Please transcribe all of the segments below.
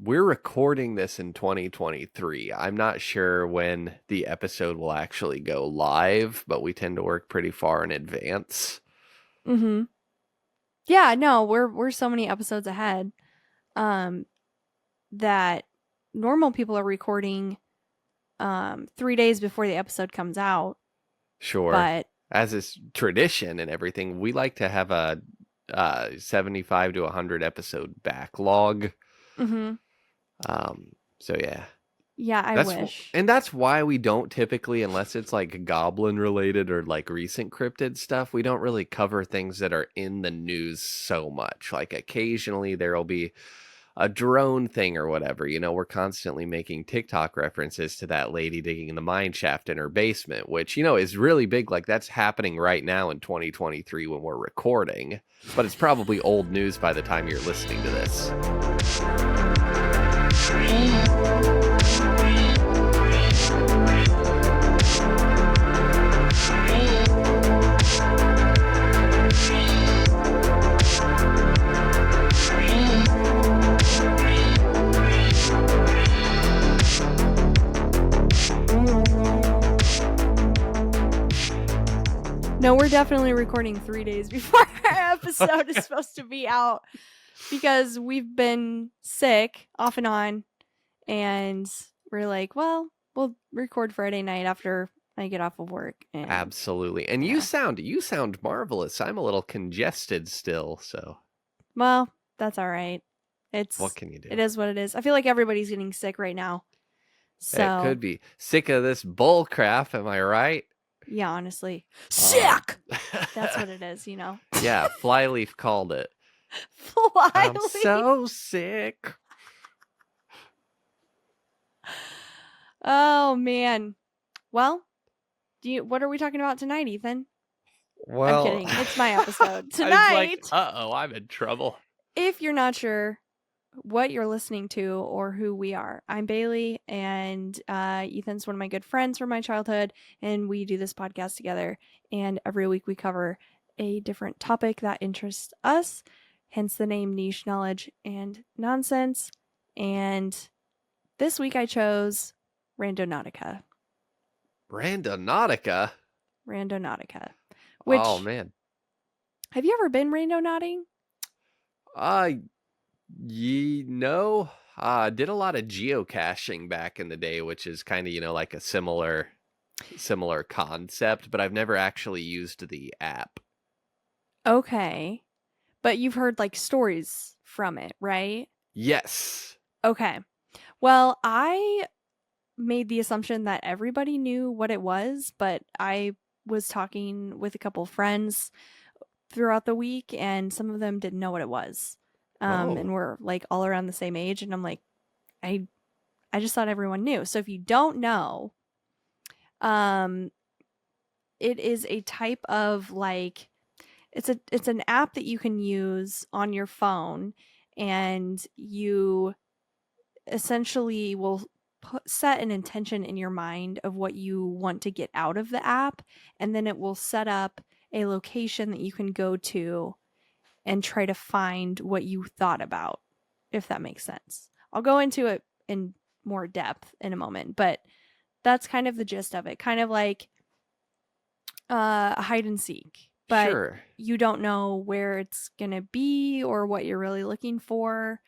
we're recording this in 2023. I'm not sure when the episode will actually go live, but we tend to work pretty far in advance. Mm-hmm. Yeah, no, we're so many episodes ahead. That normal people are recording 3 days before the episode comes out. Sure. But As is tradition and everything, we like to have a 75 to 100 episode backlog. mm-hmm. So yeah. Yeah, I wish. That's why we don't typically, unless it's like goblin related or like recent cryptid stuff, we don't really cover things that are in the news so much. Like occasionally there'll be a drone thing or whatever. We're constantly making TikTok references to that lady digging the mine shaft in her basement, which, is really big. Like that's happening right now in 2023 when we're recording, but it's probably old news by the time you're listening to this. No, we're definitely recording 3 days before our episode is supposed to be out because we've been sick off and on, and we're like, well, we'll record Friday night after I get off of work. And Absolutely. And yeah. you sound marvelous. I'm a little congested still, so Well, that's all right. what can you do? It is what it is. I feel like everybody's getting sick right now. So It could be. Sick of this bull crap, am I right? yeah, honestly. Sick! That's what it is, Yeah, Flyleaf called it. Flyleaf. I'm so sick. Oh man. Well, what are we talking about tonight, Ethan? Well, I'm kidding. It's my episode tonight. I was like, uh-oh, I'm in trouble. If you're not sure what you're listening to or who we are, I'm Bailey, and Ethan's one of my good friends from my childhood, and we do this podcast together. And every week we cover a different topic that interests us, hence the name Niche Knowledge and Nonsense. And this week I chose Randonautica. Randonautica? Randonautica. Which, oh, man. Have you ever been randonauting? Did a lot of geocaching back in the day, which is kind of, like a similar concept, but I've never actually used the app. Okay. But you've heard like stories from it, right? Yes. Okay. Well, I made the assumption that everybody knew what it was, but I was talking with a couple friends throughout the week, and some of them didn't know what it was. And we're like all around the same age, and I'm like, I just thought everyone knew. So if you don't know, it is a type of like, it's an app that you can use on your phone, and you essentially will set an intention in your mind of what you want to get out of the app, and then it will set up a location that you can go to and try to find what you thought about, if that makes sense. I'll go into it in more depth in a moment, but that's kind of the gist of it. Kind of like a hide and seek, but sure. You don't know where it's going to be or what you're really looking for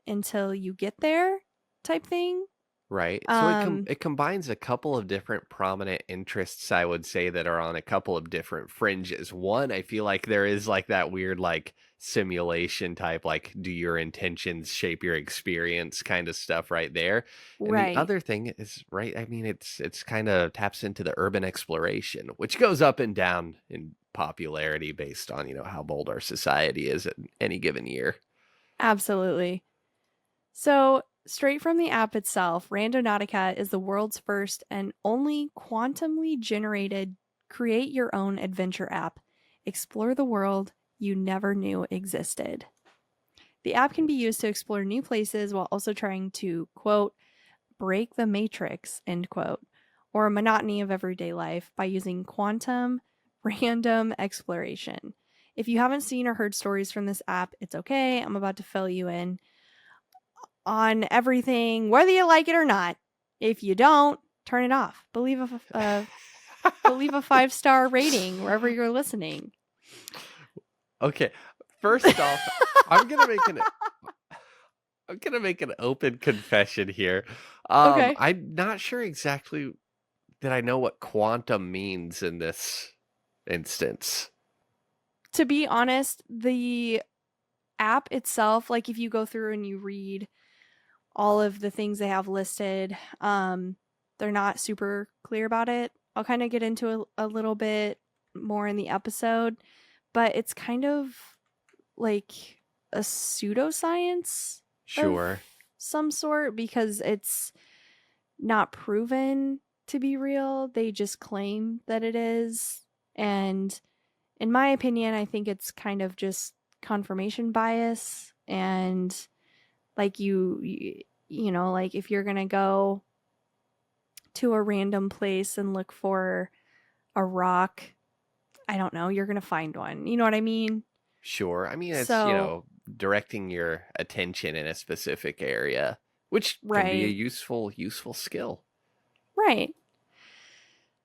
until you get there type thing. Right. So it combines a couple of different prominent interests, I would say, that are on a couple of different fringes. One, I feel like there is like that weird like simulation type, like do your intentions shape your experience kind of stuff right there. And Right. the other thing is, right, I mean, it's kind of taps into the urban exploration, which goes up and down in popularity based on, how bold our society is at any given year. Absolutely. So straight from the app itself, Randonautica is the world's first and only quantumly generated create your own adventure app. Explore the world you never knew existed. The app can be used to explore new places while also trying to, quote, break the matrix, end quote, or monotony of everyday life by using quantum random exploration. If you haven't seen or heard stories from this app, it's okay. I'm about to fill you in. on everything, whether you like it or not. If you don't, turn it off. Believe a 5-star rating wherever you're listening. Okay, first off, I'm gonna make an I'm gonna make an open confession here. Okay. I'm not sure exactly that I know what quantum means in this instance. To be honest, the app itself, like if you go through and you read all of the things they have listed, they're not super clear about it. I'll kind of get into a little bit more in the episode, but it's kind of like a pseudoscience of Sure, some sort because it's not proven to be real. They just claim that it is. And in my opinion, I think it's kind of just confirmation bias. And like you know, like if you're going to go to a random place and look for a rock, I don't know, you're going to find one. You know what I mean? sure. I mean, it's, So, directing your attention in a specific area, which can be a right. useful skill. Right.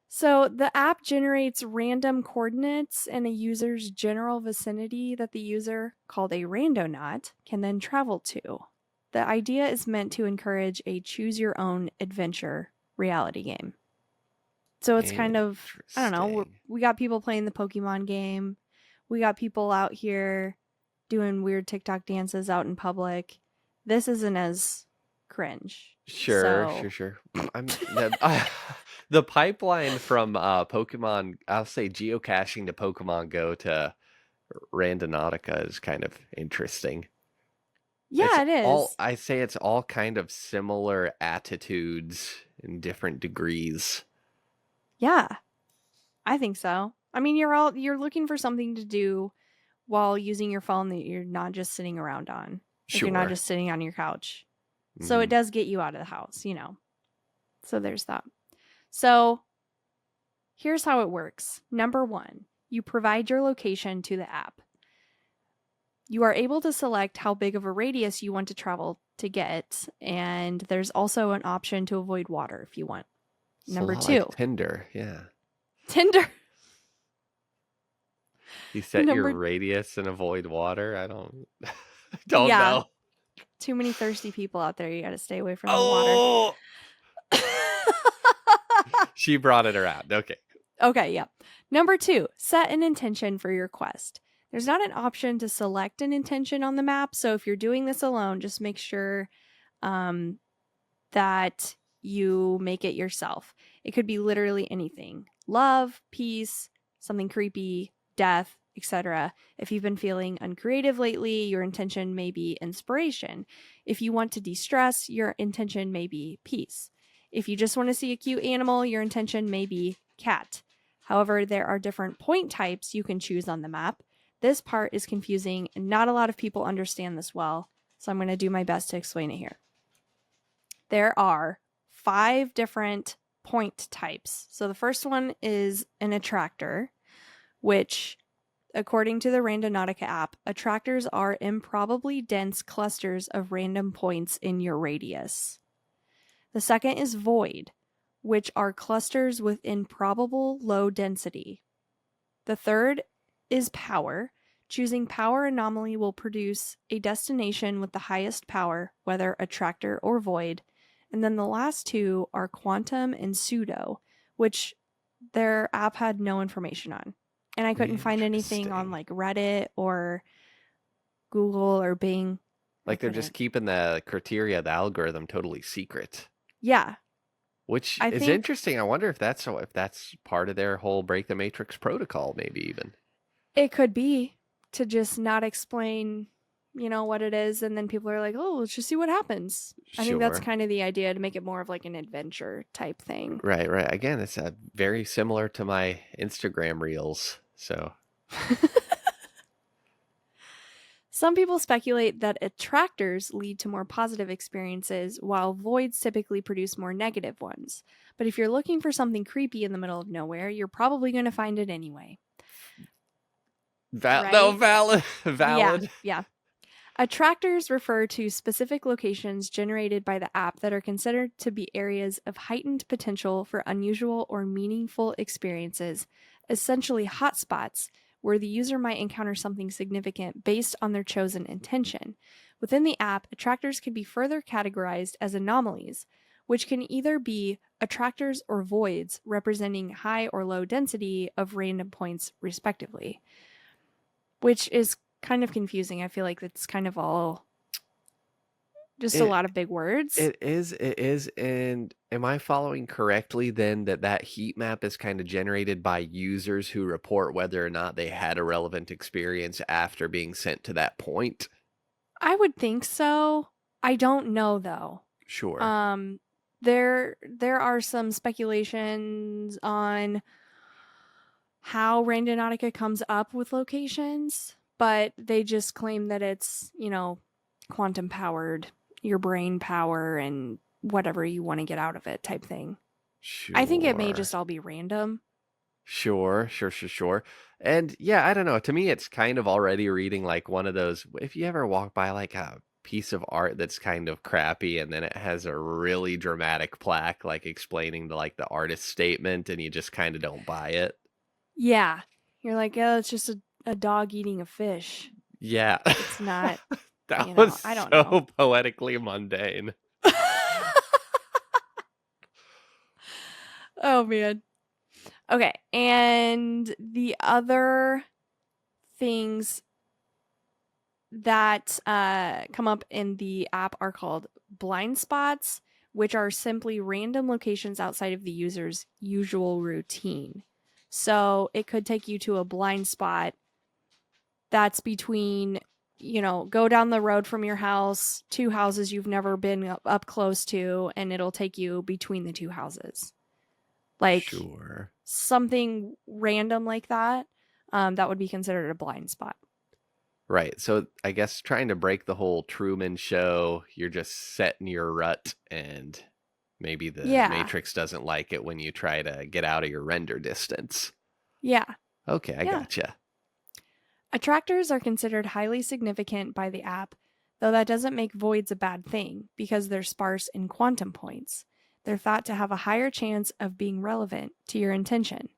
So the app generates random coordinates in a user's general vicinity that the user, called a randonaut, can then travel to. The idea is meant to encourage a choose your own adventure reality game. So it's kind of, I don't know, Interesting. we got people playing the Pokemon game. We got people out here doing weird TikTok dances out in public. This isn't as cringe. Sure, So, sure, sure. The pipeline from Pokemon, I'll say geocaching to Pokemon Go to Randonautica is kind of interesting. It's yeah, it is. I say it's all kind of similar attitudes in different degrees. Yeah. I think so. I mean, you're looking for something to do while using your phone that you're not just sitting around on. Like you're not Sure. just sitting on your couch. So it Hmm. does get you out of the house, you know. So there's that. So here's how it works. Number 1, you provide your location to the app. You are able to select how big of a radius you want to travel to get, and there's also an option to avoid water if you want. It's a Number lot like 2, Tinder, yeah. Tinder. You set your Number radius and avoid water. I don't I don't Yeah, know. too many thirsty people out there. You got to stay away from the water. Oh, she brought it around. Okay. Okay, yeah. Number 2, set an intention for your quest. There's not an option to select an intention on the map, so if you're doing this alone, just make sure um, that you make it yourself. It could be literally anything: love, peace, something creepy, death, etc. If you've been feeling uncreative lately, your intention may be inspiration. If you want to de stress, your intention may be peace. If you just want to see a cute animal, your intention may be cat. However, there are different point types you can choose on the map. This part is confusing and not a lot of people understand this well, so I'm going to do my best to explain it here. There are 5 different point types. So the first one is an attractor, which, according to the Randonautica app, attractors are improbably dense clusters of random points in your radius. The second is void, which are clusters with improbable low density. The third is power. Choosing power anomaly will produce a destination with the highest power, whether attractor or void. And then the last 2 are quantum and pseudo, which their app had no information on. And I couldn't find anything on Interesting. like Reddit or Google or Bing. I Like they're just couldn't. keeping the criteria, the algorithm totally secret. Yeah, Which I is think interesting. I wonder if that's part of their whole break the matrix protocol, maybe even. it could be to just not explain, what it is. And then people are like, oh, let's just see what happens. I think that's Sure. kind of the idea, to make it more of like an adventure type thing. Right, right. Again, it's very similar to my Instagram reels. So, Some people speculate that attractors lead to more positive experiences, while voids typically produce more negative ones. But if you're looking for something creepy in the middle of nowhere, you're probably going to find it anyway. no, Right? valid, Yeah, valid. yeah. Attractors refer to specific locations generated by the app that are considered to be areas of heightened potential for unusual or meaningful experiences, essentially hotspots where the user might encounter something significant based on their chosen intention. Within the app, attractors can be further categorized as anomalies, which can either be attractors or voids representing high or low density of random points, respectively, which is kind of confusing. I feel like it's kind of all just a It lot of big words. it is, and am I following correctly then that that heat map is kind of generated by users who report whether or not they had a relevant experience after being sent to that point? I would think so. I don't know though. Sure. Um there are some speculations on how Randonautica comes up with locations, but they just claim that it's, quantum powered, your brain power and whatever you want to get out of it type thing. I think it may Sure. just all be random. Sure. And yeah, I don't know. To me, it's kind of already reading like one of those. If you ever walk by like a piece of art that's kind of crappy and then it has a really dramatic plaque like explaining the artist's statement and you just kind of don't buy it. Yeah. You're like, oh, it's just a dog eating a fish. Yeah. It's not, That was I don't know. so poetically mundane. Oh, man. Okay. And the other things that come up in the app are called blind spots, which are simply random locations outside of the user's usual routine. So it could take you to a blind spot that's between, go down the road from your house, two houses you've never been up close to, and it'll take you between the two houses. Like Sure. something random like that, that would be considered a blind spot. Right. So I guess trying to break the whole Truman Show, you're just set in your rut, and maybe the Yeah. Matrix doesn't like it when you try to get out of your render distance. Yeah. Okay, I Yeah. gotcha. Attractors are considered highly significant by the app, though that doesn't make voids a bad thing because they're sparse in quantum points. They're thought to have a higher chance of being relevant to your intention.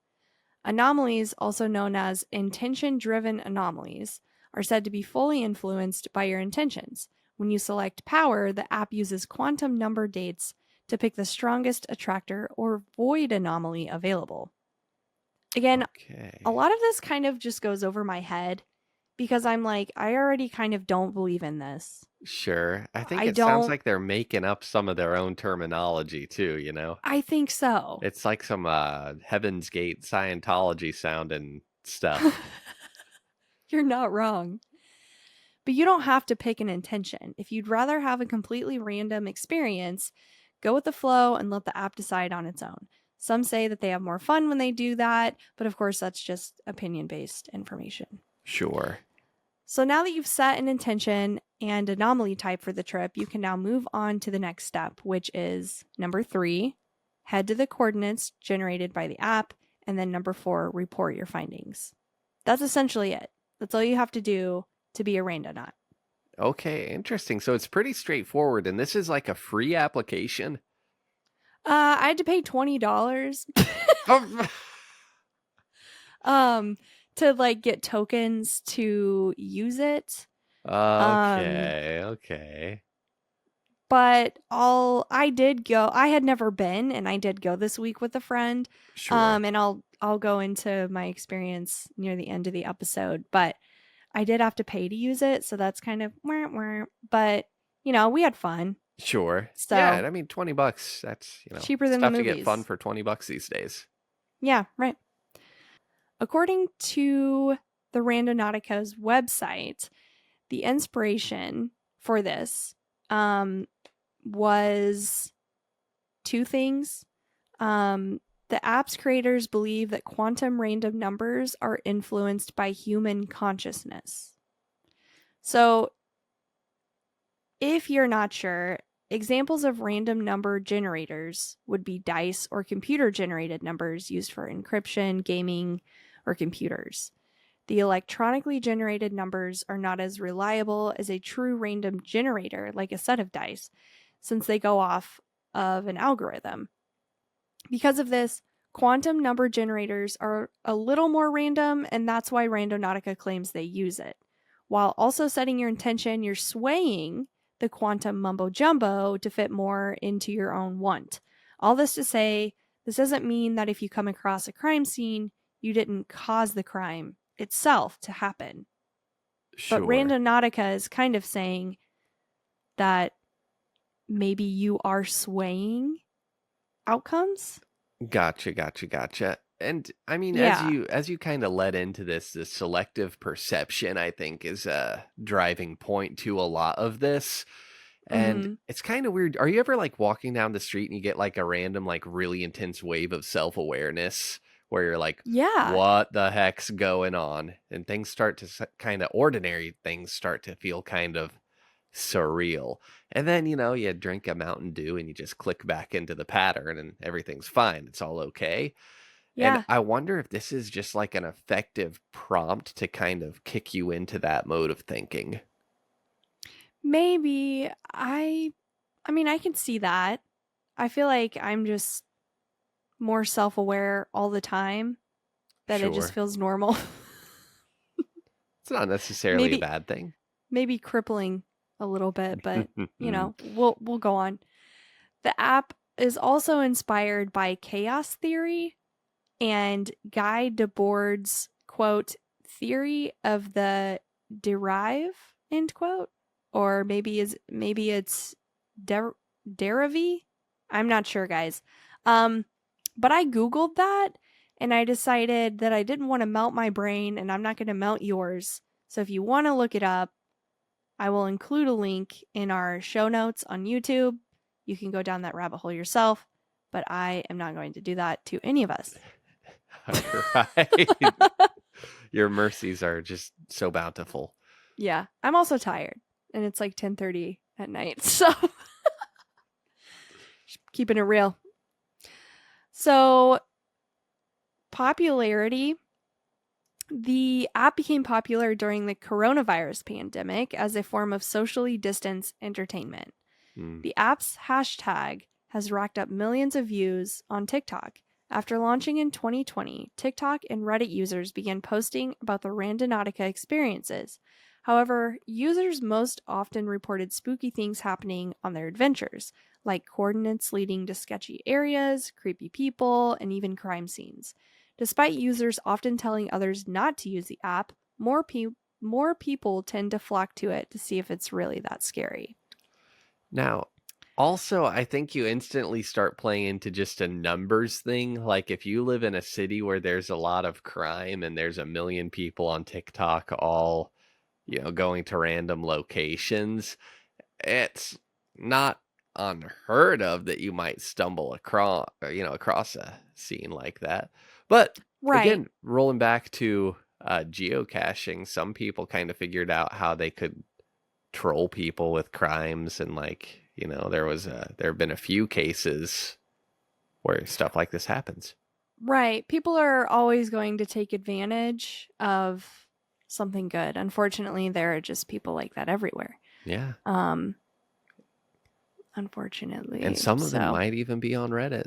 Anomalies, also known as intention driven anomalies, are said to be fully influenced by your intentions. When you select power, the app uses quantum number dates to pick the strongest attractor or void anomaly available. Again, a Okay. lot of this kind of just goes over my head because I'm like, I already kind of don't believe in this. Sure. I think I it sounds don't, like they're making up some of their own terminology too, you know? I think so. It's like some Heaven's Gate Scientology sounding stuff. You're not wrong. But you don't have to pick an intention. If you'd rather have a completely random experience, go with the flow and let the app decide on its own. Some say that they have more fun when they do that, but of course, that's just opinion based information. Sure. So now that you've set an intention and anomaly type for the trip, you can now move on to the next step, which is number 3, head to the coordinates generated by the app, and then number 4, report your findings. That's essentially it. That's all you have to do to be a randonaut. Okay, interesting. So it's pretty straightforward, and this is like a free application. I had to pay $20 to like get tokens to use it. Okay. But I did go. I had never been, and I did go this week with a friend. Sure. And I'll go into my experience near the end of the episode. But I did have to pay to use it, so that's kind of but we had fun. Sure. Yeah, So and I mean $20, that's, cheaper it's than the tough to get fun movies. for $20 these days. Yeah, right. According to the Randonautica's website, the inspiration for this was two things. The app's creators believe that quantum random numbers are influenced by human consciousness. So, if you're not sure, examples of random number generators would be dice or computer generated numbers used for encryption, gaming, or computers. The electronically generated numbers are not as reliable as a true random generator, like a set of dice, since they go off of an algorithm. Because of this, quantum number generators are a little more random, and that's why Randonautica claims they use it. While also setting your intention, you're swaying the quantum mumbo jumbo to fit more into your own want. All this to say, this doesn't mean that if you come across a crime scene, you didn't cause the crime itself to happen. But Sure. Randonautica is kind of saying that maybe you are swaying outcomes. Gotcha. And I mean, Yeah. as you kind of led into this, the selective perception, I think, is a driving point to a lot of this. And Mm-hmm. it's kind of weird. Are you ever like walking down the street and you get like a random, like really intense wave of self-awareness where you're like, Yeah. what the heck's going on? And things start to kind of ordinary things start to feel kind of surreal. And then, you drink a Mountain Dew and you just click back into the pattern and everything's fine. It's all okay. And Yeah. I wonder if this is just like an effective prompt to kind of kick you into that mode of thinking. Maybe I mean I can see that. I feel like I'm just more self-aware all the time that it just Sure. feels normal. It's not necessarily a maybe bad thing. maybe crippling a little bit, but we'll go on. The app is also inspired by chaos theory and Guy Debord's quote theory of the derive end quote, or maybe it's derive. I'm not sure, guys. But I googled that and I decided that I didn't want to melt my brain, and I'm not going to melt yours. So if you want to look it up, I will include a link in our show notes on YouTube. You can go down that rabbit hole yourself, but I am not going to do that to any of us. Right. Your mercies are just so bountiful. Yeah, I'm also tired, and it's like 10:30 at night, so keeping it real. So, popularity. The app became popular during the coronavirus pandemic as a form of socially distanced entertainment. The app's hashtag has racked up millions of views on TikTok. After launching in 2020, TikTok and Reddit users began posting about the Randonautica experiences. However, users most often reported spooky things happening on their adventures, like coordinates leading to sketchy areas, creepy people, and even crime scenes. Despite users often telling others not to use the app, more people tend to flock to it to see if it's really that scary. Now, also, I think you instantly start playing into just a numbers thing. Like if you live in a city where there's a lot of crime and there's a million people on TikTok all, going to random locations, it's not unheard of that you might stumble across a scene like that. But Right. again, rolling back to geocaching, some people kind of figured out how they could troll people with crimes, and there have been a few cases where stuff like this happens. Right. People are always going to take advantage of something good. Unfortunately, there are just people like that everywhere. Yeah. And Unfortunately. some of them So might even be on Reddit.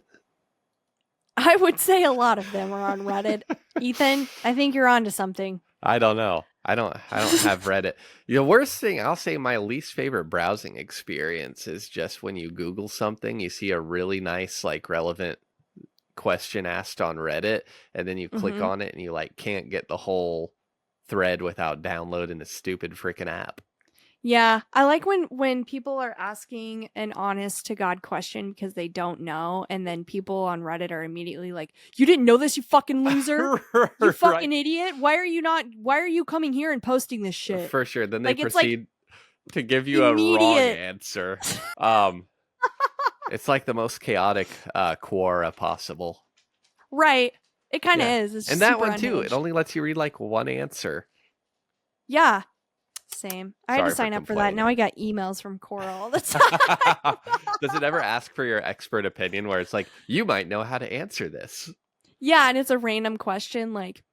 I would say a lot of them are on Reddit. Ethan, I think you're onto something. I don't know. I don't have Reddit. The worst thing, I'll say my least favorite browsing experience is just when you Google something, you see a really nice, like relevant question asked on Reddit, and then you click Mm-hmm. on it and you like can't get the whole thread without downloading the stupid freaking app. Yeah, I like when people are asking an honest to God question because they don't know, and then people on Reddit are immediately like, "You didn't know this, you fucking loser! You Right. fucking idiot! Why are you coming here and posting this shit?" For sure. Then they Like it's like proceed to give you a wrong immediate. answer. It's like the most chaotic Quora possible. Right. It kind of Yeah. is. It's And just that super one too, it unhinged. only lets you read like one answer. Yeah. Same. I had to Sorry for sign up for that. Now complaining. I got emails from Cora all the time. Does it ever ask for your expert opinion where it's like, you might know how to answer this? Yeah, and it's a random question like,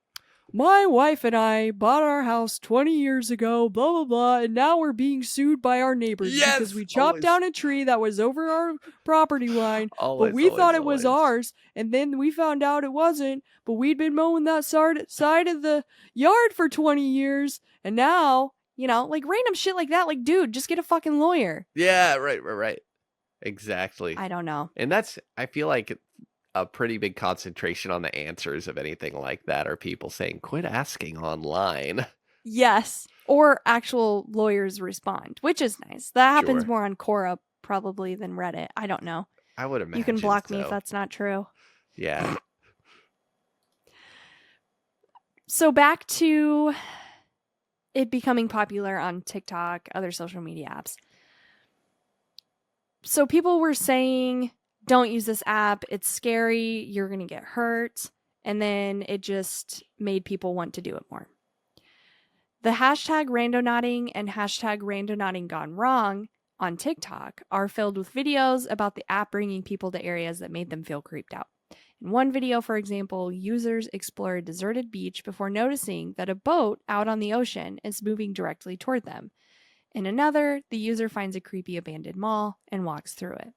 my wife and I bought our house 20 years ago, blah, blah, blah, and now we're being sued by our neighbors because Yes, we chopped always, down a tree that was over our property line, but always, we thought always, it was always. ours, and then we found out it wasn't, but we'd been mowing that side of the yard for 20 years, and now, like random shit like that. Like, dude, just get a fucking lawyer. Yeah, right, right, right. Exactly. I don't know. And that's, I feel like a pretty big concentration on the answers of anything like that are people saying, quit asking online. Yes. Or actual lawyers respond, which is nice. That happens Sure. more on Quora probably than Reddit. I don't know. I would You can imagine block me if so. that's not true. Yeah. So back to it becoming popular on TikTok, other social media apps. So people were saying, don't use this app. It's scary. You're going to get hurt. And then it just made people want to do it more. The hashtag randonauting and hashtag randonauting gone wrong on TikTok are filled with videos about the app bringing people to areas that made them feel creeped out. In one video, for example, users explore a deserted beach before noticing that a boat out on the ocean is moving directly toward them. In another, the user finds a creepy abandoned mall and walks through it.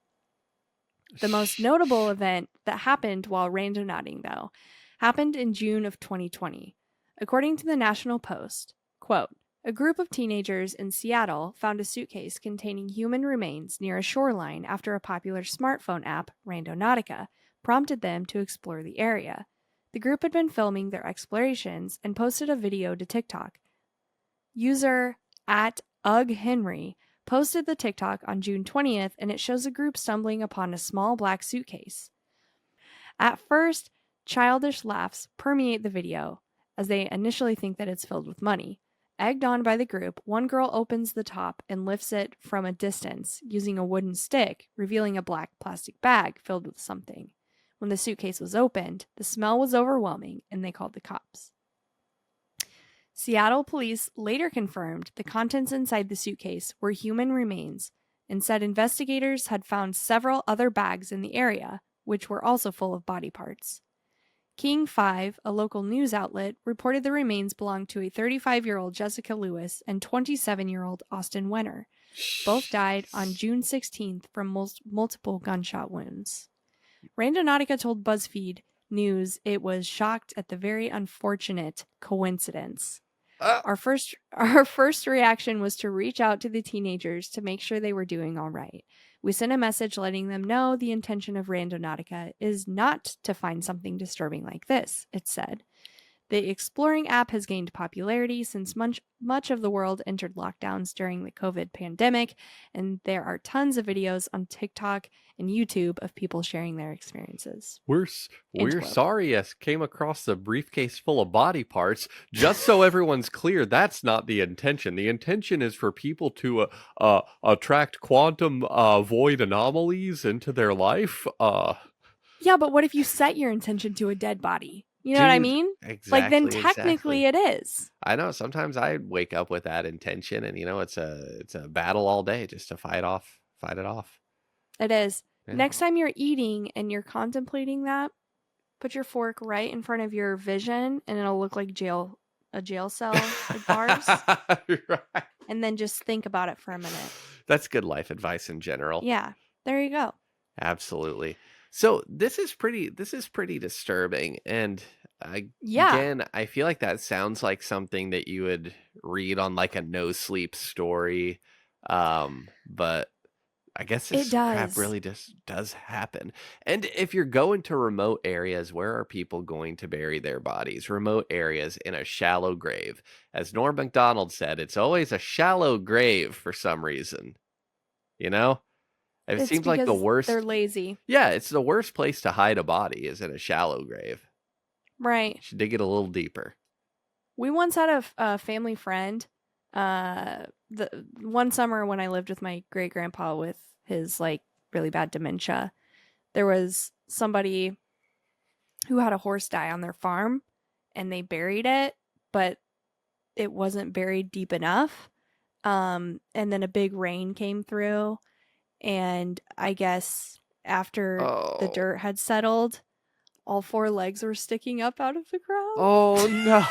The most notable event that happened while randonauting, though, happened in June of 2020. According to the National Post, quote, a group of teenagers in Seattle found a suitcase containing human remains near a shoreline after a popular smartphone app, Randonautica, prompted them to explore the area. The group had been filming their explorations and posted a video to TikTok. User at @UgHenry posted the TikTok on June 20th, and it shows a group stumbling upon a small black suitcase. At first, childish laughs permeate the video, as they initially think that it's filled with money. Egged on by the group, one girl opens the top and lifts it from a distance using a wooden stick, revealing a black plastic bag filled with something. When the suitcase was opened, the smell was overwhelming, and they called the cops. Seattle police later confirmed the contents inside the suitcase were human remains and said investigators had found several other bags in the area, which were also full of body parts. King 5, a local news outlet, reported the remains belonged to a 35-year-old Jessica Lewis and 27-year-old Austin Wenner. Both died on June 16th from multiple gunshot wounds. Randonautica told BuzzFeed News it was shocked at the very unfortunate coincidence. Our first reaction was to reach out to the teenagers to make sure they were doing all right. We sent a message letting them know the intention of Randonautica is not to find something disturbing like this, it said. The exploring app has gained popularity since much of the world entered lockdowns during the COVID pandemic, and there are tons of videos on TikTok and YouTube of people sharing their experiences. We're sorry you came across a briefcase full of body parts. Just so everyone's clear, that's not the intention. The intention is for people to attract quantum void anomalies into their life. Yeah, but what if you set your intention to a dead body? You know what I Dude, mean? Like, then exactly, technically exactly. it is. I know sometimes I wake up with that intention, and it's a battle all day just to fight it off. It is. Yeah. Next time you're eating and you're contemplating that, put your fork right in front of your vision, and it'll look like a jail cell, like bars. Right. And then just think about it for a minute. That's good life advice in general. Yeah, there you go. Absolutely. So this is pretty disturbing, and Yeah, again, I feel like that sounds like something that you would read on like a no sleep story. But I guess it this crap does. really just does happen. And if you're going to remote areas, where are people going to bury their bodies? Remote areas in a shallow grave. As Norm Macdonald said, it's always a shallow grave for some reason. You know? It It's seems like the because they're worst. lazy. Yeah, it's the worst place to hide a body is in a shallow grave. Right. You should dig it a little deeper. We once had a family friend. The one summer when I lived with my great grandpa with his like really bad dementia, there was somebody who had a horse die on their farm, and they buried it, but it wasn't buried deep enough. And then a big rain came through, and I guess after the Oh, dirt had settled, all 4 legs were sticking up out of the ground. Oh no.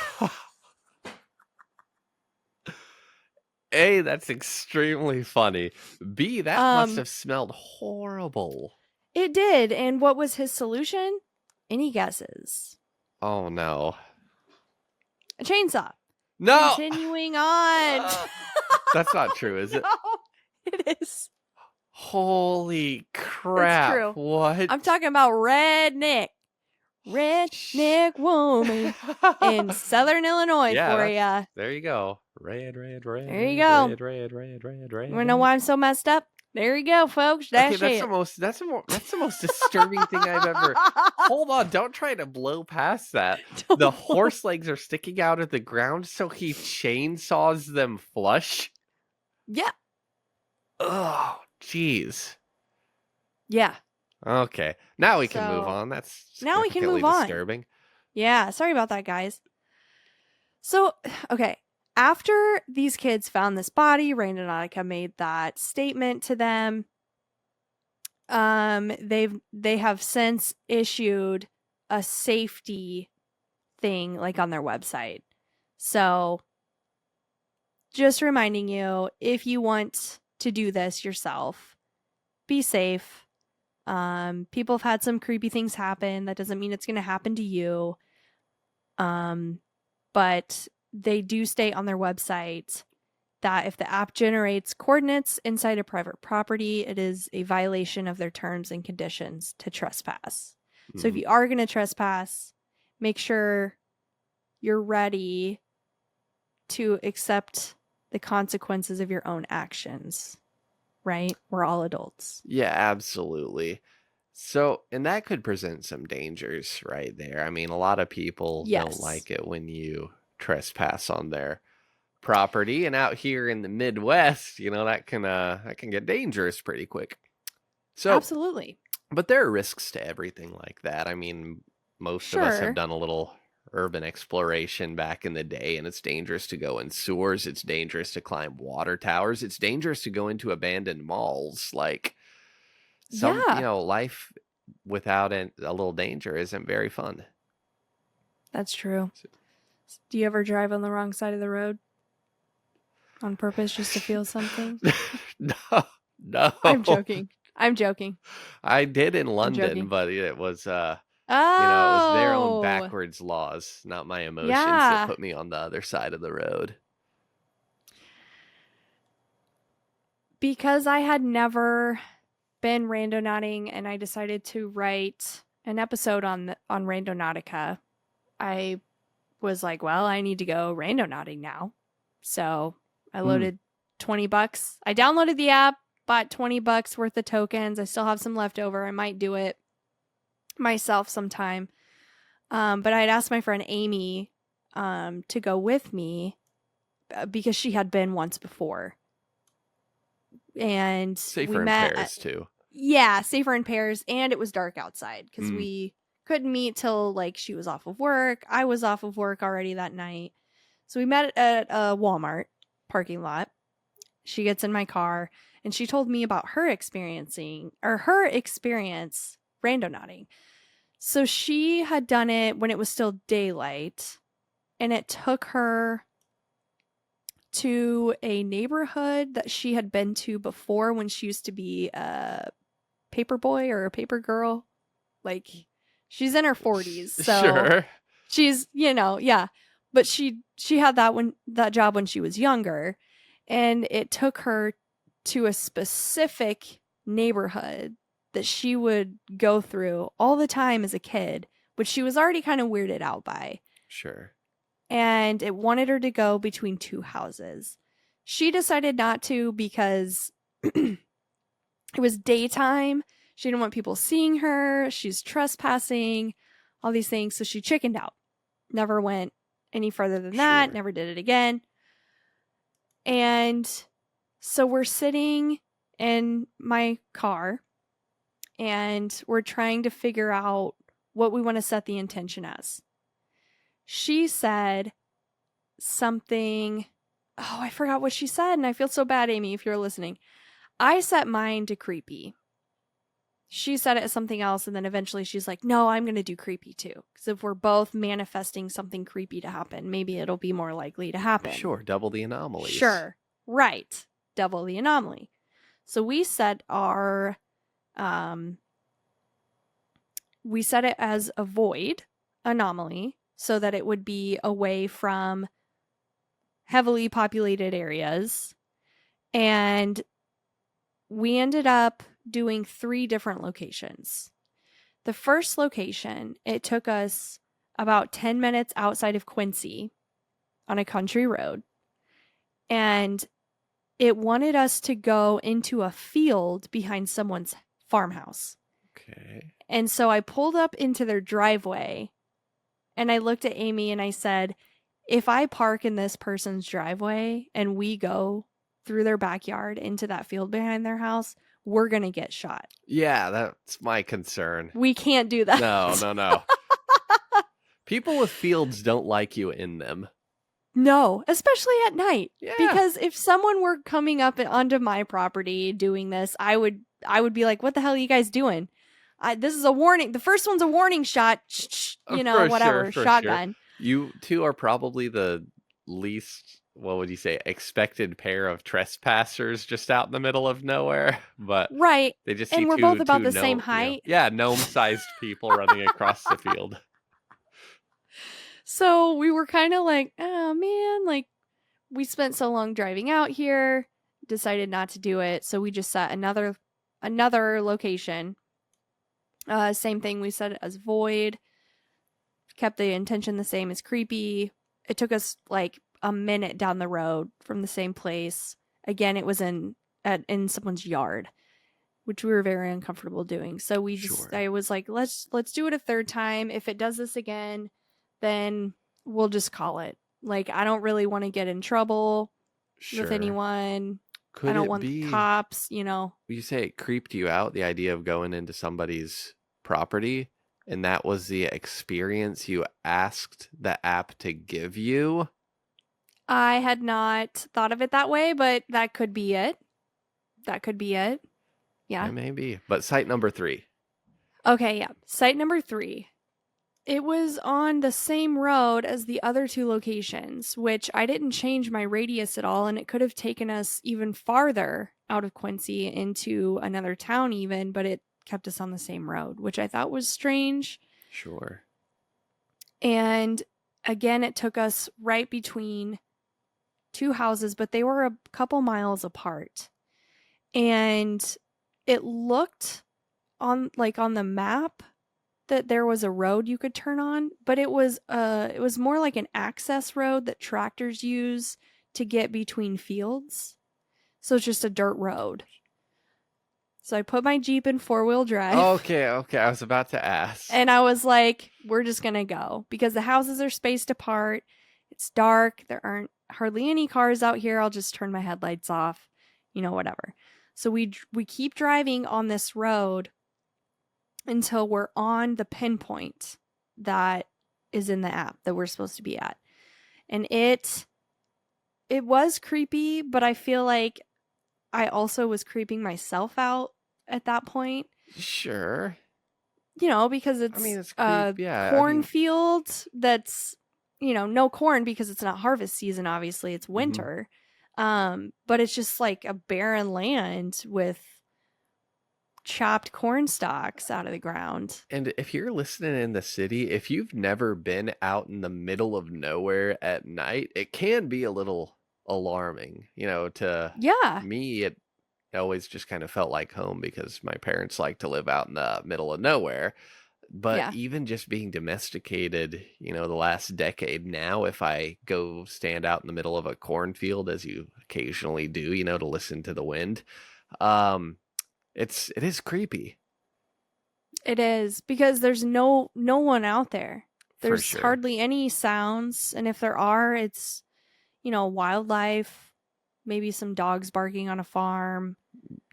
A, that's extremely funny. B, that must Um, have smelled horrible. it did. And what was his solution? Any guesses? Oh no. A chainsaw. No! Continuing on. That's not true, is it? No, it is. Holy It's crap. true. What? I'm talking about redneck woman in Southern Illinois Yeah, for ya. there you go. Red. There you go. You wanna know why I'm so messed up? There you go, folks. Okay, That's it. that's the most disturbing thing I've ever. Hold on, don't try to blow past that. The horse legs are sticking out of the ground, so he chainsaws them flush. Yeah. Oh, jeez. Yeah. Okay, now we can move So, on. That's now we can significantly move on. disturbing. Yeah, sorry about that, guys. So, okay. After these kids found this body, Randonautica made that statement to them. They have since issued a safety thing like on their website. So, just reminding you, if you want to do this yourself, be safe. People have had some creepy things happen. That doesn't mean it's going to happen to you. But they do state on their website that if the app generates coordinates inside a private property, it is a violation of their terms and conditions to trespass. So if you are going to trespass, make sure you're ready to accept the consequences of your own actions, right? We're all adults. Yeah, absolutely. So, and that could present some dangers right there. I mean, a lot of people don't Yes. like it when you trespass on their property, and out here in the Midwest, that can get dangerous pretty quick. So, Absolutely. but there are risks to everything like that. I mean, most of us have done a little urban exploration back in the day, and it's dangerous to go in sewers. It's dangerous to climb water towers. It's dangerous to go into abandoned malls. Like life without a little danger isn't very fun. That's true. Do you ever drive on the wrong side of the road on purpose just to feel something? No. I'm joking. I did in London, but it was it Oh, was their own backwards laws, not my emotions that put me on the other side of the road. Because I had never been randonauting and I decided to write an episode on Randonautica, I was like, well, I need to go randonauting now. So I loaded $20. I downloaded the app, bought $20 worth of tokens. I still have some left over. I might do it myself sometime. But I'd asked my friend Amy to go with me because she had been once before. And safer we in met pairs too. Yeah, safer in pairs, and it was dark outside because we couldn't meet till like she was off of work. I was off of work already that night. So we met at a Walmart parking lot. She gets in my car and she told me about her experience randonauting. So she had done it when it was still daylight, and it took her to a neighborhood that she had been to before when she used to be a paper boy or a paper girl. Like, she's in her 40s, so sure. She's, yeah. But she had that job when she was younger, and it took her to a specific neighborhood that she would go through all the time as a kid, which she was already kind of weirded out by. Sure. And it wanted her to go between two houses. She decided not to because it was daytime. She didn't want people seeing her. She's trespassing, all these things. So she chickened out. Never went any further than that. Never did it again. And so we're sitting in my car and we're trying to figure out what we want to set the intention as. She said something. Oh, I forgot what she said. And I feel so bad, Amy, if you're listening. I set mine to creepy. she said it as something else, and then eventually she's like, no, I'm going to do creepy too. Because if we're both manifesting something creepy to happen, maybe it'll be more likely to happen. Sure, double the anomalies. Sure. Right. Double the anomaly. So we set our we set it as a void anomaly so that it would be away from heavily populated areas. And we ended up doing 3 different locations. The first location, it took us about 10 minutes outside of Quincy on a country road. And it wanted us to go into a field behind someone's farmhouse. Okay. And so I pulled up into their driveway and I looked at Amy and I said, if I park in this person's driveway and we go through their backyard into that field behind their house, we're going to get shot. Yeah, that's my concern. We can't do that. No. People with fields don't like you in them. No, especially at night. Yeah. Because if someone were coming up onto my property doing this, I would be like, what the hell are you guys doing? This is a warning. The first one's a warning shot. Whatever. Shotgun. Sure. You two are probably the least, what would you say, expected pair of trespassers just out in the middle of nowhere. But right. they just and see we're two, both about two the same height. Yeah, gnome-sized people running across the field. So we were kind of like, oh man, like we spent so long driving out here, decided not to do it. So we just set another location. Same thing, we set it as void, kept the intention the same as creepy. It took us like a minute down the road from the same place. Again, it was in someone's yard, which we were very uncomfortable doing. So we just, sure. I was like, let's do it a third time. If it does this again, then we'll just call it. Like, I don't really want to get in trouble with anyone. I don't want the cops, You say it creeped you out, the idea of going into somebody's property, and that was the experience you asked the app to give you? I had not thought of it that way, but that could be it. Yeah. It may be. But site number 3. Okay, yeah. Site number 3. It was on the same road as the other 2 locations, which I didn't change my radius at all, and it could have taken us even farther out of Quincy into another town even, but it kept us on the same road, which I thought was strange. Sure. And again, it took us right between 2 houses, but they were a couple miles apart. And it looked on the map that there was a road you could turn on, but it was more like an access road that tractors use to get between fields. So it's just a dirt road. So I put my Jeep in 4-wheel drive. Okay. I was about to ask. And I was like, we're just going to go because the houses are spaced apart. It's dark. There aren't hardly any cars out here. I'll just turn my headlights off, whatever. So we keep driving on this road until we're on the pinpoint that is in the app that we're supposed to be at. And it was creepy, but I feel like I also was creeping myself out at that point. Sure. Because it's a cornfield that's, no corn because it's not harvest season, obviously. It's winter. Mm-hmm. But it's just like a barren land with chopped corn stalks out of the ground. And if you're listening in the city, if you've never been out in the middle of nowhere at night, it can be a little alarming. To me, it always just kind of felt like home because my parents like to live out in the middle of nowhere. But even just being domesticated, the last decade now, if I go stand out in the middle of a cornfield, as you occasionally do, to listen to the wind, it is creepy. It is because there's no one out there. There's sure. hardly any sounds, and if there are, it's wildlife, maybe some dogs barking on a farm.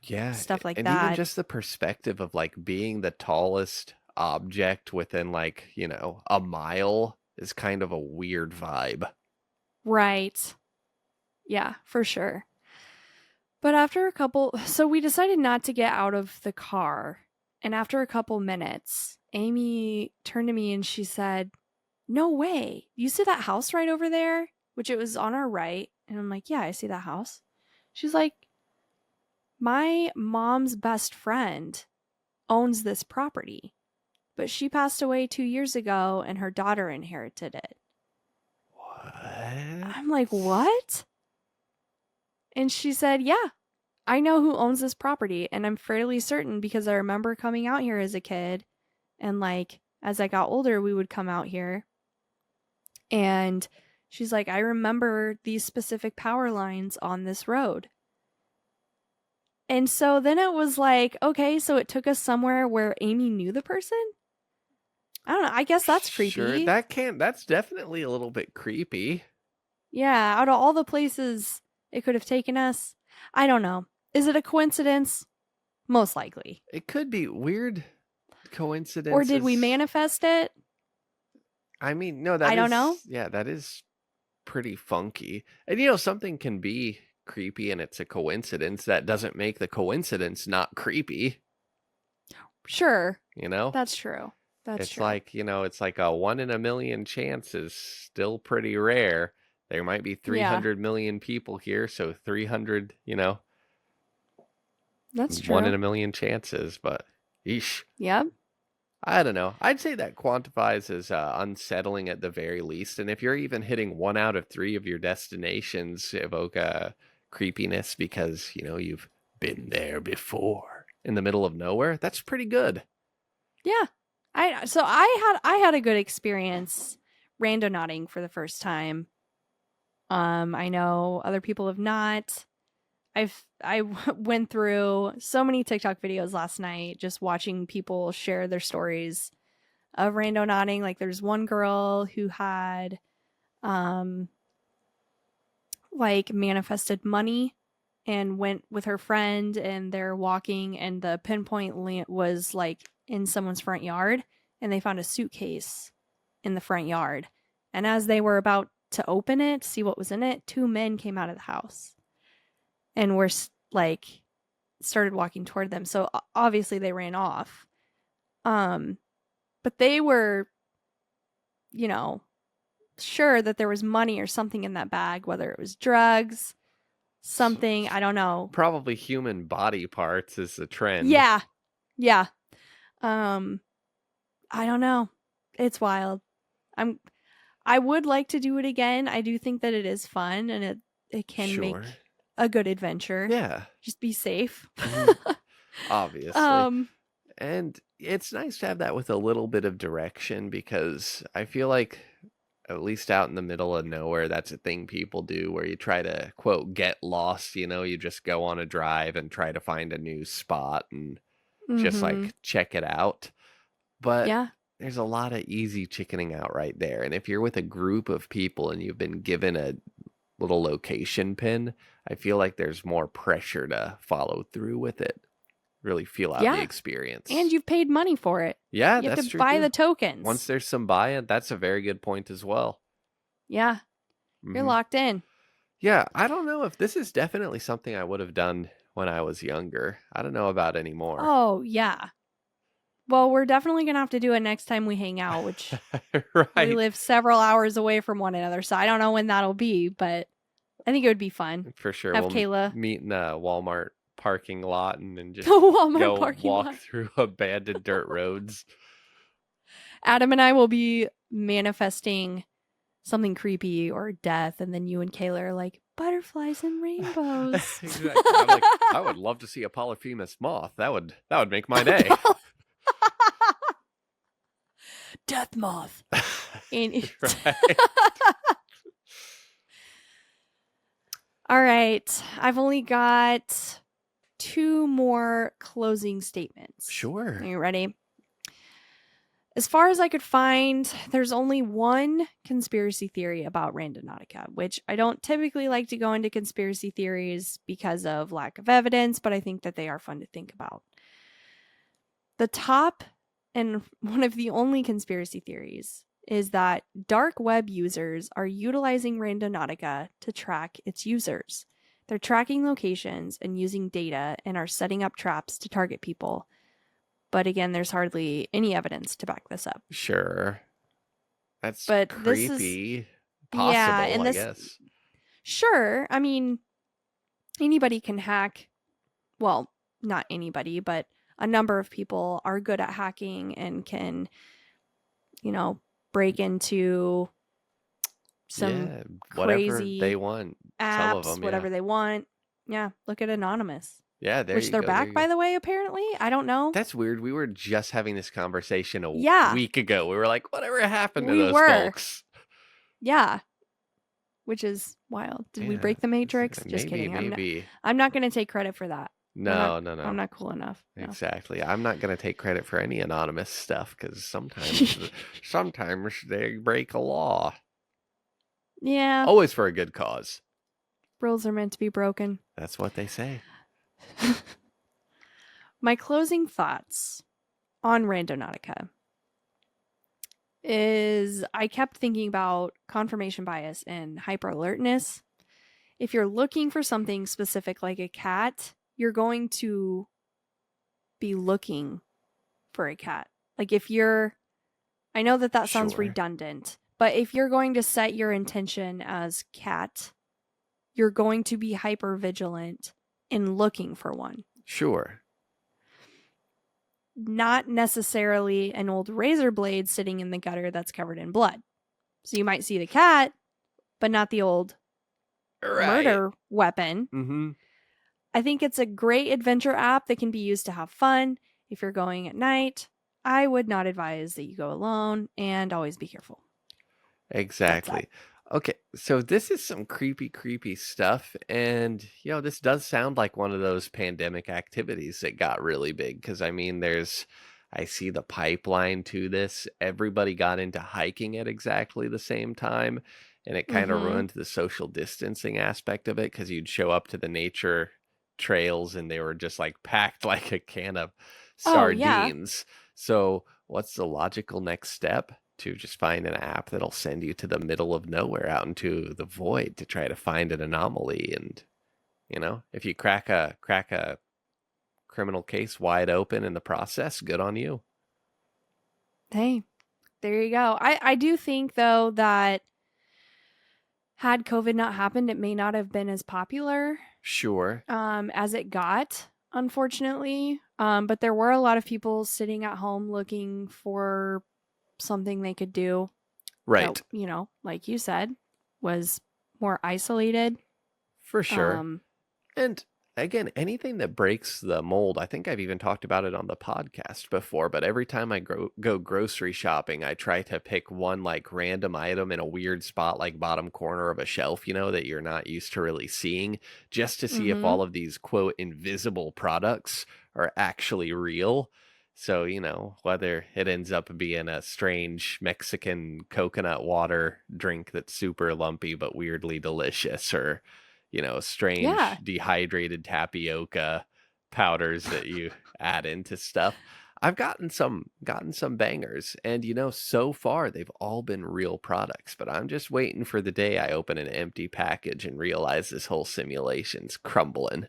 Yeah, stuff like and that. Even just the perspective of like being the tallest object within like, a mile is kind of a weird vibe. Right. Yeah, for sure. But after so we decided not to get out of the car And after a couple minutes, Amy turned to me and she said, "No way. You see that house right over there?" Which it was on our right. And I'm like, "Yeah, I see that house." She's like, "My mom's best friend owns this property, but she passed away 2 years ago and her daughter inherited it." What? I'm like, "What?" And she said, "Yeah, I know who owns this property. And I'm fairly certain because I remember coming out here as a kid. And like, as I got older, we would come out here." And she's like, "I remember these specific power lines on this road." And so then it was like, okay, so it took us somewhere where Amy knew the person? I don't know. I guess that's Sure, creepy. that's definitely a little bit creepy. Yeah, out of all the places it could have taken us, I don't know. Is it a coincidence? Most likely. It could be weird Or did we coincidences. manifest it? I mean, no, I don't know. that is pretty funky. And something can be creepy and it's a coincidence. That doesn't make the coincidence not creepy, Sure. you know? That's true. That's It's true. like, it's like a 1 in a million chance is still pretty rare. There might be Yeah, 300 million people here, so 300, that's 1 in a million chances, but yeesh. Yep. I don't know. I'd say that quantifies as unsettling at the very least. And if you're even hitting 1 out of 3 of your destinations evoke creepiness because, you've been there before in the middle of nowhere, that's pretty good. Yeah. I had a good experience randonauting for the first time. I know other people have not. I went through so many TikTok videos last night just watching people share their stories of randonauting. Like there's one girl who had like manifested money and went with her friend and they're walking and the pinpoint was like in someone's front yard and they found a suitcase in the front yard. And as they were about to open it, see what was in it, 2 men came out of the house and were like started walking toward them. So obviously they ran off. But they were, you know, sure that there was money or something in that bag, whether it was drugs, something, I don't know. Probably human body parts is the trend. Yeah. Yeah. Um I don't know. It's wild. I would like to do it again. I do think that it is fun and it can Sure. make a good adventure. Yeah. Just be safe. Obviously. And it's nice to have that with a little bit of direction because I feel like at least out in the middle of nowhere, that's a thing people do where you try to quote get lost, you just go on a drive and try to find a new spot and just Mhm. like check it out. But Yeah. there's a lot of easy chickening out right there. And if you're with a group of people and you've been given a little location pin, I feel like there's more pressure to follow through with it. Really feel out the Yeah. experience. And you've paid money for it. Yeah, You have that's to true buy too. the tokens. Once there's some buy-in, that's a very good point as well. Yeah. You're locked in. Yeah, I don't know if this is definitely something I would have done when I was younger. I don't know about anymore. Oh, yeah. Well, we're definitely going to have to do it next time we hang out, which we Right. live several hours away from one another. So I don't know when that'll be, but I think it would be fun. For sure. Have We'll Kayla meet in a Walmart parking lot and then just Walmart go parking walk lot. through abandoned dirt roads. Adam and I will be manifesting something creepy or death, and then you and Kayla are like butterflies and rainbows. Exactly. I'm like, I would love to see a Polyphemus moth. That would make my day. Death moth. Right. All right. I've only got 2 more closing statements. Sure. Are you ready? As far as I could find, there's only one conspiracy theory about Randonautica, which I don't typically like to go into conspiracy theories because of lack of evidence, but I think that they are fun to think about. The top and one of the only conspiracy theories is that dark web users are utilizing Randonautica to track its users. They're tracking locations and using data and are setting up traps to target people. But again, there's hardly any evidence to back this up. Sure. That's But this is, creepy. yeah, Possible, and I this, guess. sure, I mean, anybody can hack. Well, not anybody, but a number of people are good at hacking and can, break into some Yeah, whatever they crazy want. Some of apps, them, yeah. whatever they want. Yeah, look at Anonymous, Yeah, there which you they're go. There back, you go. by the way, apparently. I don't know. That's weird. We were just having this conversation a Yeah, week ago. We were like, whatever happened to we those were. folks? Yeah, which is wild. Did we Yeah, break the Matrix? Just maybe, kidding. maybe. I'm not going to take credit for that. We're not No, no, I'm no. not cool enough. No. Exactly. I'm not going to take credit for any anonymous stuff because sometimes they break a law. Yeah, Always for a good cause. rules are meant to be broken. That's what they say. My closing thoughts on Randonautica is I kept thinking about confirmation bias and hyper alertness. If you're looking for something specific like a cat, you're going to be looking for a cat. Like if you're, I know that sounds Sure. redundant, but if you're going to set your intention as cat, you're going to be hyper vigilant in looking for one. Sure. Not necessarily an old razor blade sitting in the gutter that's covered in blood. So you might see the cat, but not the old murder weapon. Mm-hmm. I think it's a great adventure app that can be used to have fun. If you're going at night, I would not advise that you go alone, and always be careful. Exactly. Okay, so this is some creepy stuff, and this does sound like one of those pandemic activities that got really big. Because I mean, I see the pipeline to this. Everybody got into hiking at exactly the same time, and it kind of ruined the social distancing aspect of it. Because you'd show up to the nature trails, and they were just like packed like a can of sardines. So, what's the logical next step? To just find an app that'll send you to the middle of nowhere out into the void to try to find an anomaly. And if you crack a criminal case wide open in the process, good on you. Hey, there you go. I do think though that had COVID not happened, it may not have been as popular Sure. as it got, unfortunately. But there were a lot of people sitting at home looking for something they could do. Right. That, like you said, was more isolated. For sure. And again, anything that breaks the mold, I think I've even talked about it on the podcast before, but every time I go grocery shopping, I try to pick one like random item in a weird spot, like bottom corner of a shelf, that you're not used to really seeing, just to see if all of these quote invisible products are actually real. So, whether it ends up being a strange Mexican coconut water drink that's super lumpy but weirdly delicious, or strange dehydrated tapioca powders that you add into stuff. I've gotten some bangers, and so far they've all been real products, but I'm just waiting for the day I open an empty package and realize this whole simulation's crumbling.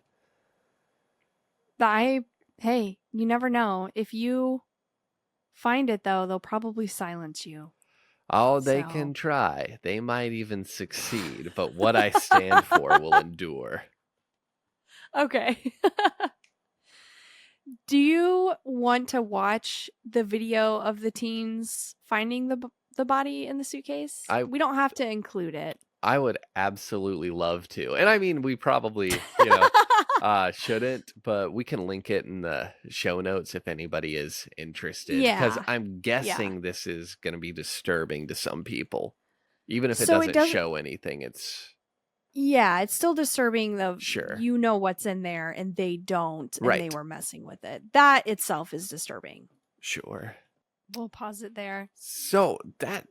Hey, you never know. If you find it though, they'll probably silence you. Oh, they can try. They might even succeed, but what I stand for will endure. Okay. Do you want to watch the video of the teens finding the body in the suitcase? We don't have to include it. I would absolutely love to. And I mean, we probably, shouldn't, but we can link it in the show notes if anybody is interested. Because I'm guessing this is going to be disturbing to some people. Even if it doesn't show anything, it's... Yeah, it's still disturbing Sure. You know what's in there and they don't, and they were messing with it. That itself is disturbing. Sure. We'll pause it there. So that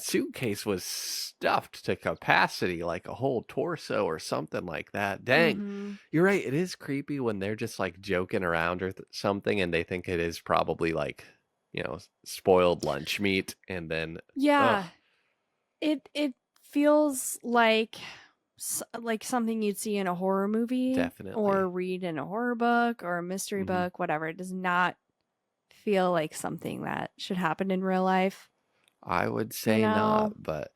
suitcase was stuffed to capacity, like a whole torso or something like that. Dang. You're right, it is creepy when they're just like joking around or something and they think it is probably like spoiled lunch meat, and then it feels like like something you'd see in a horror movie or Definitely. read in a horror book or a mystery Hmm. book, whatever. It does not feel like something that should happen in real life. I would You say not, know? but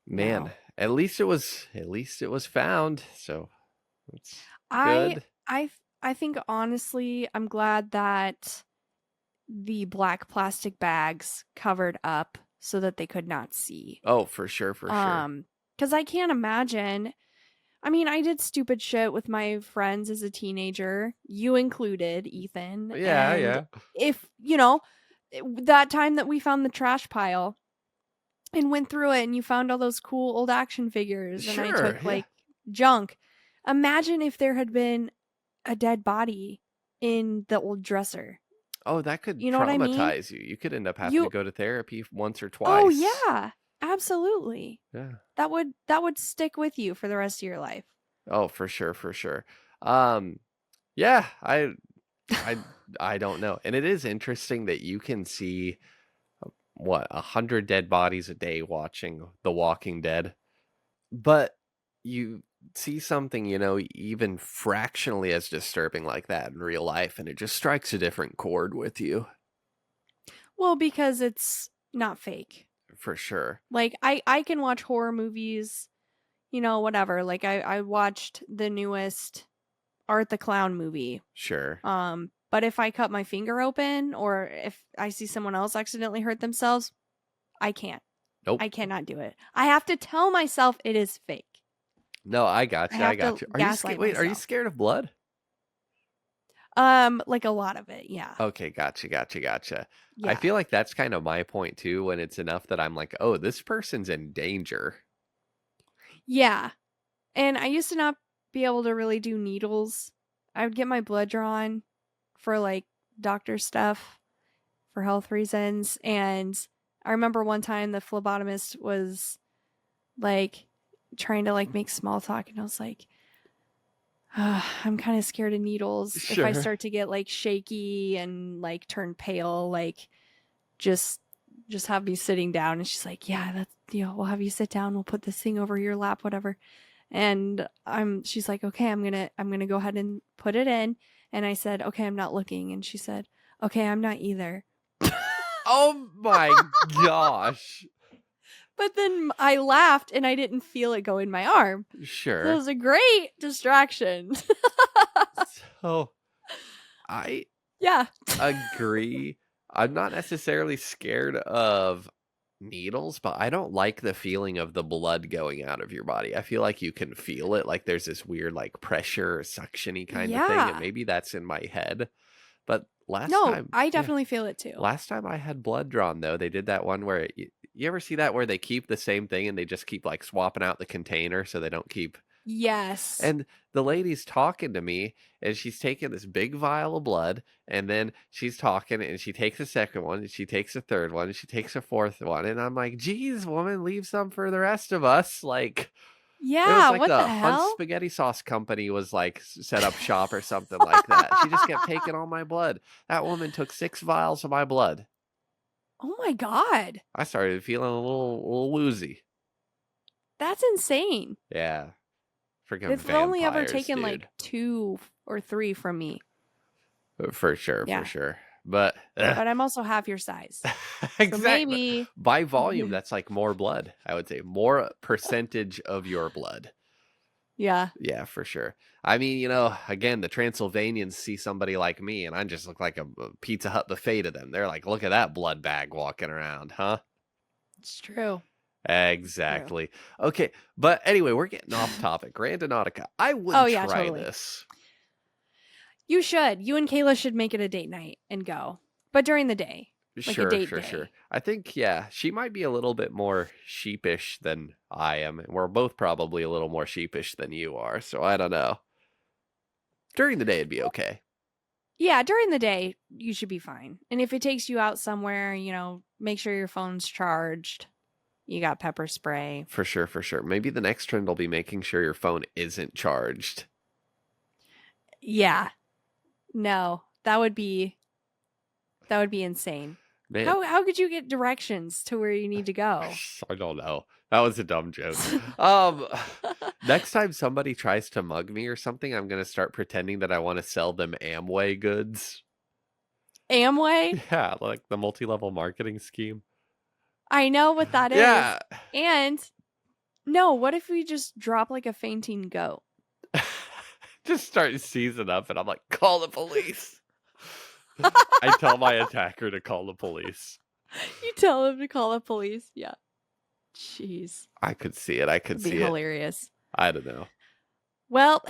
man, No. at least it was found, so it's I good. I I think honestly, I'm glad that the black plastic bags covered up so that they could not see. Oh, for sure, for sure. Cuz I can't imagine. I mean, I did stupid shit with my friends as a teenager, you included, Ethan, Yeah, and yeah. if, that time that we found the trash pile and went through it and you found all those cool old action figures and I Sure, took yeah. like junk. Imagine if there had been a dead body in the old dresser. Oh, that could You know what I mean? traumatize you. You could end up having to You go to therapy once or Oh twice. yeah, absolutely. Yeah. That would stick with you for the rest of your life. Oh, for sure, for sure. Um, yeah, I I don't know. And it is interesting that you can see what 100 dead bodies a day watching The Walking Dead, but you see something, even fractionally as disturbing like that in real life, and it just strikes a different chord with you, Well, because it's not fake. for sure. Like I can watch horror movies, whatever. Like I watched the newest Art the Clown movie. Sure. But if I cut my finger open or if I see someone else accidentally hurt themselves, I can't. Nope. I cannot do it. I have to tell myself it is fake. No, I I got you. I have got to you. Are you scared? gaslight Wait, are you myself. scared of blood? Like a lot of it, yeah. Okay, gotcha, gotcha, gotcha. I Yeah. feel like that's kind of my point too, when it's enough that I'm like, oh, this person's in danger. Yeah. And I used to not be able to really do needles. I would get my blood drawn for like doctor stuff for health reasons. And I remember one time the phlebotomist was like trying to like make small talk, and I was like, I'm kind of scared of needles. If I Sure. start to get like shaky and like turn pale, like just just have me sitting down. And she's like, yeah, that's, we'll have you sit down, we'll put this thing over your lap, whatever. And she's like, okay, I'm gonna go ahead and put it in. And I said, okay, I'm not looking. And she said, okay, I'm not either. Oh my gosh. But then I laughed and I didn't feel it go in my arm. So it Sure. was a great distraction. So I Yeah. agree. I'm not necessarily scared of needles, but I don't like the feeling of the blood going out of your body. I feel like you can feel it, like there's this weird like pressure or suctiony kind of thing, and Yeah. maybe that's in my head. But No, I definitely feel it too. last time I had blood drawn though, they did that one where you ever see that where they keep the same thing and they just keep like swapping out the container so they don't keep. Yes. And the lady's talking to me, and she's taking this big vial of blood, and then she's talking, and she takes a second one, and she takes a third one, and she takes a fourth one, and I'm like, "Geez, woman, leave some for the rest of us." Like it was Yeah, like what the the Hunt's hell? Spaghetti Sauce Company was like set up shop or something like that. She just kept taking all my blood. That woman took 6 vials of my blood. Oh my god. I started feeling a little woozy. That's insane. Yeah, freaking They've only ever vampires, taken like dude. 2 or 3 from me. For sure, for Yeah. sure. But But I'm also half your size. So exactly. maybe By volume, that's like more blood, I would say. More percentage of your blood. yeah. Yeah, for sure. I mean, again, the Transylvanians see somebody like me, and I just look like a Pizza Hut buffet to them. They're like, look at that blood bag walking around, huh? It's true. True. Exactly. Okay, but anyway, we're getting off topic. Randonautica. I Oh would yeah, try totally. this. You should. You and Kayla should make it a date night and go. But during the day. Like a Sure, date sure, sure. day. I think, yeah, she might be a little bit more sheepish than I am. And we're both probably a little more sheepish than you are. So I don't know. During the day, it'd be okay. Yeah, during the day you should be fine. And if it takes you out somewhere, make sure your phone's charged. You got pepper spray. For sure, for sure. Maybe the next trend will be making sure your phone isn't charged. Yeah. No, that would be insane. Man, How could you get directions to where you need to go? I don't know. That was a dumb joke. Um, next time somebody tries to mug me or something, I'm gonna start pretending that I want to sell them Amway goods. Amway? Yeah, like the multi-level marketing scheme. I know what that is. Yeah. And no, what if we just drop like a fainting goat? Just start seizing up and I'm like, call the police. I tell my attacker to call the police. You tell him to call the police. Yeah. Jeez. I could see it. I could It'd be see it. hilarious. I don't know. Well,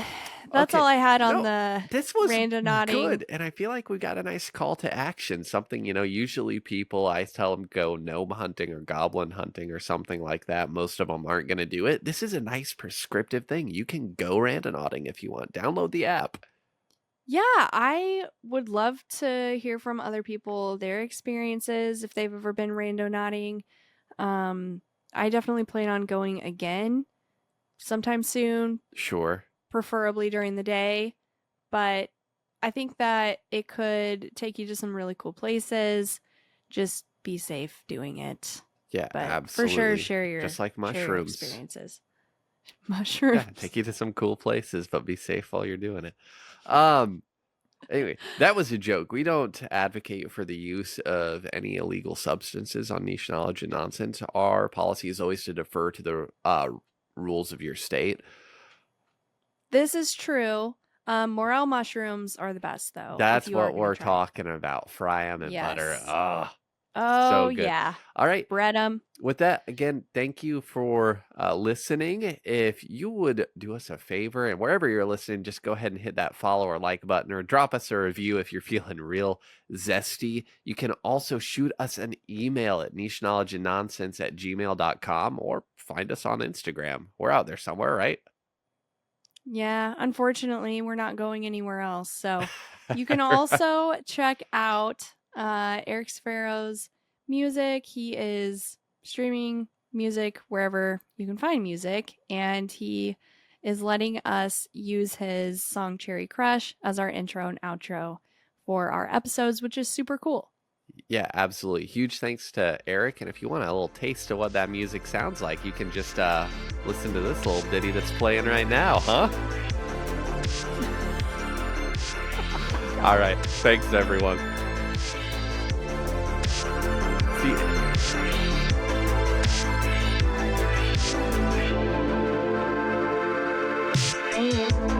that's Okay. all I had on No, the this was randonauting. good, and I feel like we got a nice call to action. Something, usually people, I tell them go gnome hunting or goblin hunting or something like that. Most of them aren't going to do it. This is a nice prescriptive thing. You can go randonauting if you want. Download the app. Yeah, I would love to hear from other people, their experiences, if they've ever been randonauting. I definitely plan on going again sometime soon, Sure. preferably during the day. But I think that it could take you to some really cool places. Just be safe doing it. Yeah, But absolutely. for sure, share your Just like share your mushrooms. experiences. Mushrooms. Yeah, take you to some cool places, but be safe while you're doing it. Anyway, that was a joke. We don't advocate for the use of any illegal substances on Niche Knowledge and Nonsense. Our policy is always to defer to the rules of your state. This is true. Morel mushrooms are the best, though. That's if you are what gonna we're try. talking about. Fry them in butter. Yes. Oh, Oh, so good. yeah. All right. Bread them. With that, again, thank you for listening. If you would do us a favor, and wherever you're listening, just go ahead and hit that follow or like button, or drop us a review if you're feeling real zesty. You can also shoot us an email at nicheknowledgeandnonsense@gmail.com, or find us on Instagram. We're out there somewhere, right? Yeah, unfortunately, we're not going anywhere else. So you can also check out Eric Sparrow's music. He is streaming music wherever you can find music, and he is letting us use his song Cherry Crush as our intro and outro for our episodes, which is super cool. Yeah, absolutely. Huge thanks to Eric. And if you want a little taste of what that music sounds like, you can just listen to this little ditty that's playing right now, huh? All right. Thanks, everyone. See you.